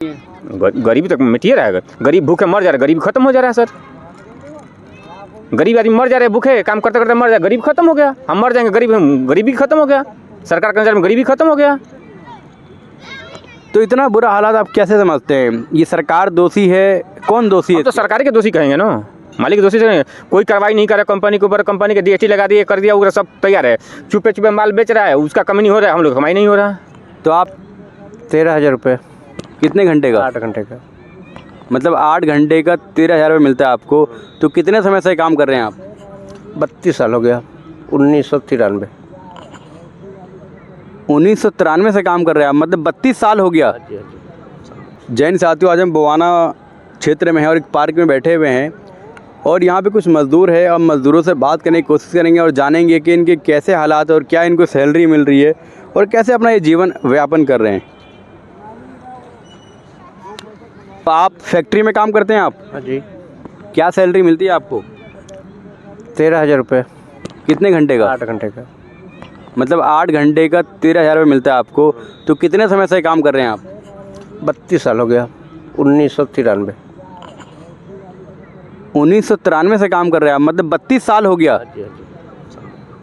गरीबी तक मिटिए रहा है। गरीब भूखे मर जा रहा है, गरीबी खत्म हो जा रहा है सर। गरीब आदमी मर जा रहे हैं भूखे, काम करते करते मर जाए, गरीब खत्म हो गया। हम मर जाएंगे, गरीबी खत्म हो गया। सरकार कर्मचारी में गरीबी खत्म हो गया। तो इतना बुरा हालात आप कैसे समझते हैं? ये सरकार दोषी है? कौन दोषी है? तो सरकार के दोषी कहेंगे ना, मालिक दोषी से कोई कार्रवाई नहीं करे कंपनी के ऊपर। कंपनी के DST लगा दिए, कर दिया, वो सब तैयार है, छुपे छुपे माल बेच रहा है, उसका कमी नहीं हो रहा है, हम लोग कमाई नहीं हो रहा। तो आप 13,000 रुपये। कितने घंटे का? 8 घंटे का। मतलब 8 घंटे का 13,000 रुपये मिलता है आपको। तो कितने समय से काम कर रहे हैं आप? 32 साल हो गया। 1993। 1993 से काम कर रहे हैं आप, मतलब 32 साल हो गया। जैन साथियों, आज हम बवाना क्षेत्र में हैं और एक पार्क में बैठे हुए हैं और यहाँ पे कुछ मज़दूर है। अब मज़दूरों से बात करने की कोशिश करेंगे और जानेंगे कि इनके कैसे हालात है और क्या इनको सैलरी मिल रही है और कैसे अपना ये जीवन व्यापन कर रहे हैं। तो आप फैक्ट्री में काम करते हैं आप? हाँ जी। क्या सैलरी मिलती है आपको? 13,000 रुपये। कितने घंटे का? 8 घंटे का। मतलब 8 घंटे का 13,000 रुपये मिलता है आपको। तो कितने समय से काम कर रहे हैं आप? 32 साल हो गया। 1993। 1993 से काम कर रहे हैं आप, मतलब 32 साल हो गया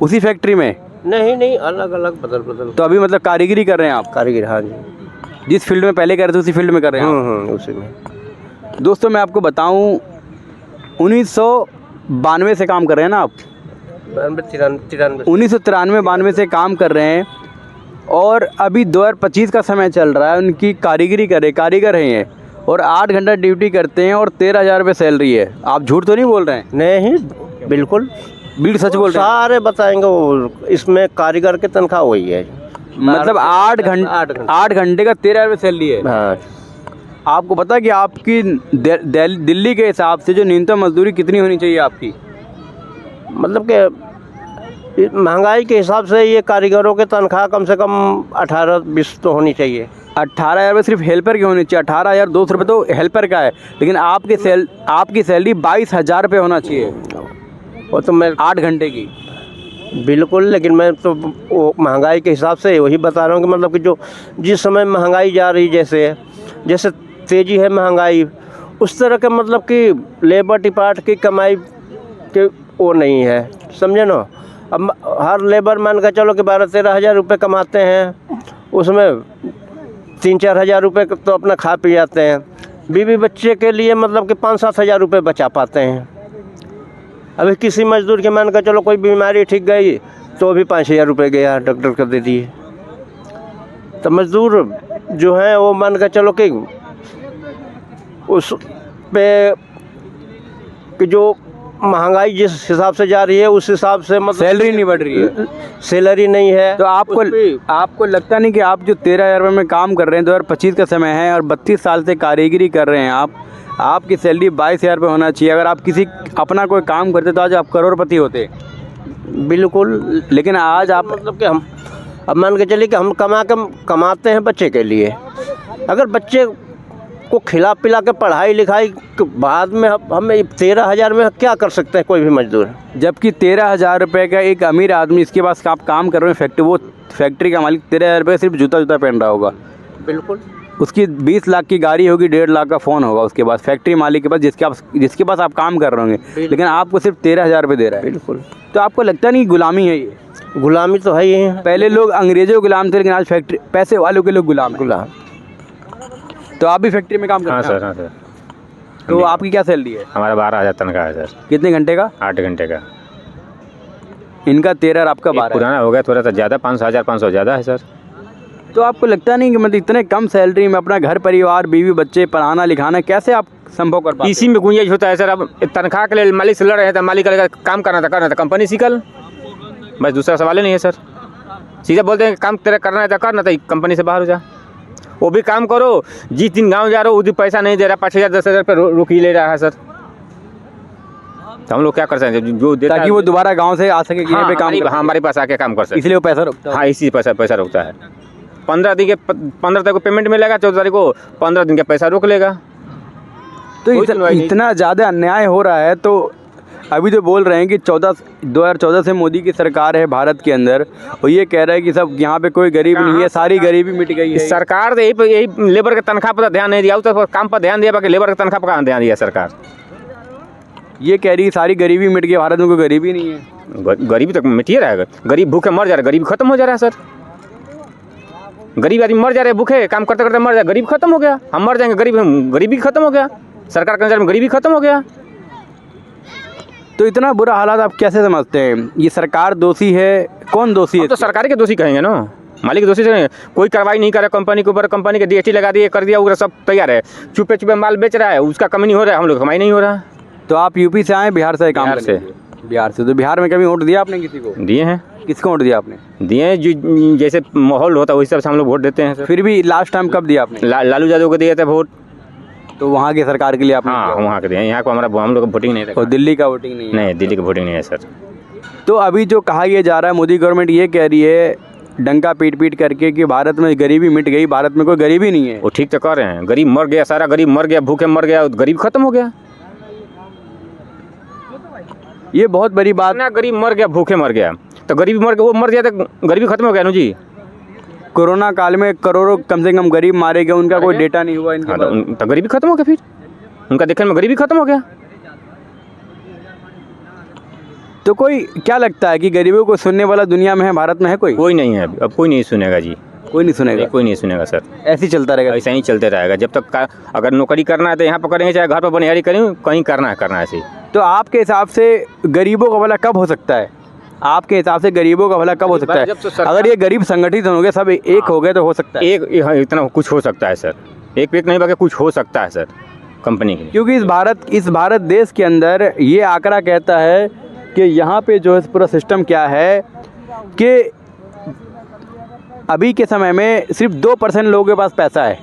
उसी फैक्ट्री में? नहीं, अलग अलग बदल। तो अभी मतलब कारीगरी कर रहे हैं आप? कारीगर, हाँ जी। जिस फील्ड में पहले कर रहे थे उसी फील्ड में कर रहे हैं आप? उसी में। दोस्तों मैं आपको बताऊं, 1992 से काम कर रहे हैं ना आप? 1993-92 से काम कर रहे हैं और अभी 2025 का समय चल रहा है। उनकी कारीगरी कारीगर हैं ये, और 8 घंटा ड्यूटी करते हैं और 13,000 रुपये सैलरी है। आप झूठ तो नहीं बोल रहे हैं? नहीं, बिल्कुल सच बोल रहे हैं। सारे बताएंगे वो, इसमें कारीगर की तनख्वाह वही है। मतलब 8 घंटे का 13,000 रुपये सैलरी है। हाँ। आपको पता है कि आपकी दिल्ली के हिसाब से जो न्यूनतम मजदूरी कितनी होनी चाहिए आपकी? मतलब कि महंगाई के हिसाब से ये कारीगरों के तनख्वाह कम से कम 18-20 तो होनी चाहिए। 18,000 रुपये सिर्फ हेल्पर की होनी चाहिए। 18,200 रुपये तो हेल्पर का है, लेकिन आपकी सैलरी 22,000 रुपये होना चाहिए। वो तो मैं 8 घंटे की। बिल्कुल, लेकिन मैं तो वो महंगाई के हिसाब से वही बता रहा हूँ कि मतलब कि जो जिस समय महंगाई जा रही, जैसे तेज़ी है महंगाई, उस तरह के मतलब कि लेबर डिपार्ट की कमाई के वो नहीं है, समझे ना। अब हर लेबर मान कर चलो कि 12-13 हज़ार रुपये कमाते हैं, उसमें 3-4 हज़ार रुपये तो अपना खा पी जाते हैं। बीवी बच्चे के लिए मतलब कि 5-7 हज़ार रुपये बचा पाते हैं। अभी किसी मजदूर के मान कर चलो कोई बीमारी ठीक गई तो भी 5,000 रुपये गया, डॉक्टर कर दे दिए। तो मजदूर जो हैं वो मान कर चलो कि उस पे कि जो महंगाई जिस हिसाब से जा रही है उस हिसाब से मतलब सैलरी नहीं बढ़ रही है, सैलरी नहीं है। तो आपको लगता नहीं कि आप जो 13,000 रुपये में काम कर रहे हैं, 2025 का समय है और 32 साल से कारीगरी कर रहे हैं आपकी सैलरी 22,000 रुपये होना चाहिए। अगर आप किसी अपना कोई काम करते तो आज आप करोड़पति होते। बिल्कुल, लेकिन आज आप मतलब कि हम अब मान के चलिए कि हम कमाते हैं बच्चे के लिए। अगर बच्चे को खिला पिला के पढ़ाई लिखाई के बाद में हम 13,000 में क्या कर सकते हैं कोई भी मजदूर? जबकि 13,000 रुपये का एक अमीर आदमी, इसके पास आप काम कर रहे हैं वो फैक्ट्री का मालिक 13,000 रुपये सिर्फ जूता पहन रहा होगा। बिल्कुल। उसकी 20 लाख की गाड़ी होगी, 1.5 लाख का फ़ोन होगा उसके पास, फैक्ट्री मालिक के पास, जिसके पास आप काम कर रहे होंगे, लेकिन आपको सिर्फ 13,000 रुपये दे रहा है। बिल्कुल। तो आपको लगता नहीं गुलामी है ये? गुलामी तो है ही है। पहले लोग अंग्रेजों के गुलाम थे, लेकिन आज फैक्ट्री पैसे वालों के लोग गुलाम। तो आप भी फैक्ट्री में काम करते हैं? हाँ सर, हाँ सर। तो आपकी क्या सैलरी है? हमारा 12,000 तनख्वाह है सर। कितने घंटे का? 8 घंटे का। इनका 13 और आपका 12। पुराना हो गया थोड़ा सा ज़्यादा, 5,500 ज़्यादा है सर। तो आपको लगता नहीं कि मतलब इतने कम सैलरी में अपना घर परिवार, बीवी बच्चे पढ़ाना लिखाना कैसे आप संभव कर पाते? इसी में गुंजाइश होता है सर। अब तनख्वाह के लिए मालिक से लड़ रहे हैं तो मालिक का काम करना था कंपनी सीखल, बस दूसरा सवाल ही नहीं है सर। सीधा बोलते हैं काम तेरा करना है तो करना, तो कंपनी से बाहर हो जा। वो भी काम करो, जिस दिन गांव जा रहे हो उस दिन पैसा नहीं दे रहा, 5,000 10,000 रुपये रोक ही ले रहा है सर। तो हम लोग क्या कर सकते हैं? जो देता ताकि वो दोबारा गांव से आ सके, हाँ, पे काम हमारे पास आके काम कर सके, इसलिए वो पैसा रोकता है। हाँ, इसी पैसा रोकता है। 15 तारीख को पेमेंट मिलेगा, 14 तारीख को 15 दिन का पैसा रोक लेगा। तो इतना ज़्यादा अन्याय हो रहा है, तो अभी जो बोल रहे हैं कि 2014 से मोदी की सरकार है भारत के अंदर, और ये कह रहा है कि सब यहाँ पे कोई गरीब नहीं है, सारी गरीबी मिट गई है। सरकार तो यही लेबर के तनख्वाह पर ध्यान नहीं दिया, उस पर काम पर ध्यान दिया, बाकी लेबर के तनख्वाह पर कहाँ ध्यान दिया सरकार। ये कह रही है सारी गरीबी मिट गई, भारत में कोई गरीबी नहीं है। गरीबी तक मिटिए रहेगा, गरीब भूखे मर जा रहे, गरीब खत्म हो जा रहा है सर। गरीब आदमी मर जा रहे भूखे, काम करते करते मर जाए, गरीब खत्म हो गया। हम मर जाएंगे, गरीबी खत्म हो गया, सरकार के नज़र में गरीबी खत्म हो गया। तो इतना बुरा हालात आप कैसे समझते हैं? ये सरकार दोषी है? कौन दोषी है? तो सरकार के दोषी कहेंगे ना, मालिक दोषी से कोई कार्रवाई नहीं करे कंपनी के ऊपर, कंपनी के DST लगा दिए, कर दिया, वो सब तैयार है, चुपे चुपे माल बेच रहा है, उसका कमी नहीं हो रहा है, हम लोग कमाई नहीं हो रहा। तो आप यूपी से आए, बिहार से काम करने? बिहार से। तो बिहार में कभी वोट दिया आपने किसी को? दिए हैं। किसको वोट दिया आपने? दिए हैं, जो जैसे माहौल होता है उस हिसाब से हम लोग वोट देते हैं सर। फिर भी लास्ट टाइम कब दिया आपने? लालू यादव को दिए थे वोट। तो वहाँ की सरकार के लिए आपने? हाँ, वहाँ के दिए, यहाँ को हम लोग वोटिंग नहीं था। और दिल्ली का वोटिंग नहीं है? नहीं, दिल्ली की वोटिंग नहीं है सर। तो अभी जो कहा यह जा रहा है, मोदी गवर्नमेंट ये कह रही है डंका पीट करके कि भारत में गरीबी मिट गई, भारत में कोई गरीबी नहीं है। वो ठीक तो कर रहे हैं, गरीब मर गया, सारा गरीब मर गया, भूखे मर गया, गरीब खत्म हो गया। ये बहुत बड़ी बात। ना गरीब मर गया, भूखे मर गया, तो गरीबी मर गया, वो मर गया तो गरीबी खत्म हो गया ना जी। कोरोना काल में करोड़ों कम से कम गरीब मारे गए, उनका कोई डेटा नहीं हुआ इनके पास। तो गरीबी खत्म हो गया, फिर उनका देखने में गरीबी खत्म हो गया। तो कोई क्या लगता है कि गरीबों को सुनने वाला दुनिया में है, भारत में है कोई? कोई नहीं है, अब कोई नहीं सुनेगा जी। कोई नहीं सुनेगा? कोई नहीं सुनेगा सर, ऐसे ही चलता रहेगा? ऐसा ही चलते रहेगा जब तक। अगर नौकरी करना है तो यहाँ पर करेंगे, चाहे घर पर बनिहारी करेंगे, कहीं करना है ऐसे। तो आपके हिसाब से गरीबों का भला कब हो सकता है? आपके हिसाब से गरीबों का भला कब हो सकता है? अगर ये गरीब संगठित हो गए, सब एक हो गए, तो हो सकता है एक इतना कुछ हो सकता है सर। एक नहीं बाकी कुछ हो सकता है सर कंपनी के। क्योंकि इस भारत देश के अंदर ये आंकड़ा कहता है कि यहाँ पे जो है पूरा सिस्टम क्या है कि अभी के समय में सिर्फ 2% लोगों के पास पैसा है,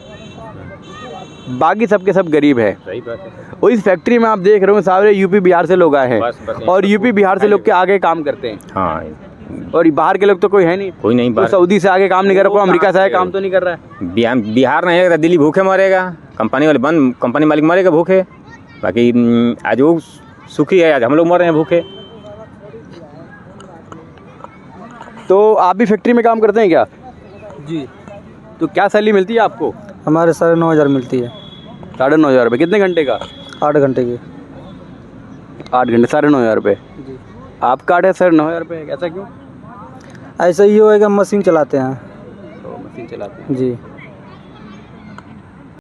बाकी सबके सब गरीब है। सही बात है। और इस फैक्ट्री में आप देख रहे हो सारे यूपी बिहार से लोग आए हैं, और यूपी बिहार से लोग के आगे काम करते हैं। हाँ, और बाहर के लोग तो कोई है नहीं, कोई नहीं। तो सऊदी से आगे काम नहीं कर रहा, कोई अमेरिका से आगे काम तो नहीं कर रहा है। बिहार नहीं है, दिल्ली भूखे मरेगा, कंपनी वाले बंद, कंपनी मालिक मरेगा भूखे। बाकी आज वो सुखी है, आज हम लोग मर रहे हैं भूखे। तो आप भी फैक्ट्री में काम करते हैं क्या? जी, तो क्या सैलरी मिलती है आपको? हमारे 9,500 मिलती है। 9,500 रुपये? कितने घंटे का? 8 घंटे की। 8 घंटे, 9,500 रुपये। जी। आपका 9,500 रुपये, ऐसा क्यों? ऐसा ही होएगा, मशीन चलाते हैं। तो मशीन चलाते हैं जी।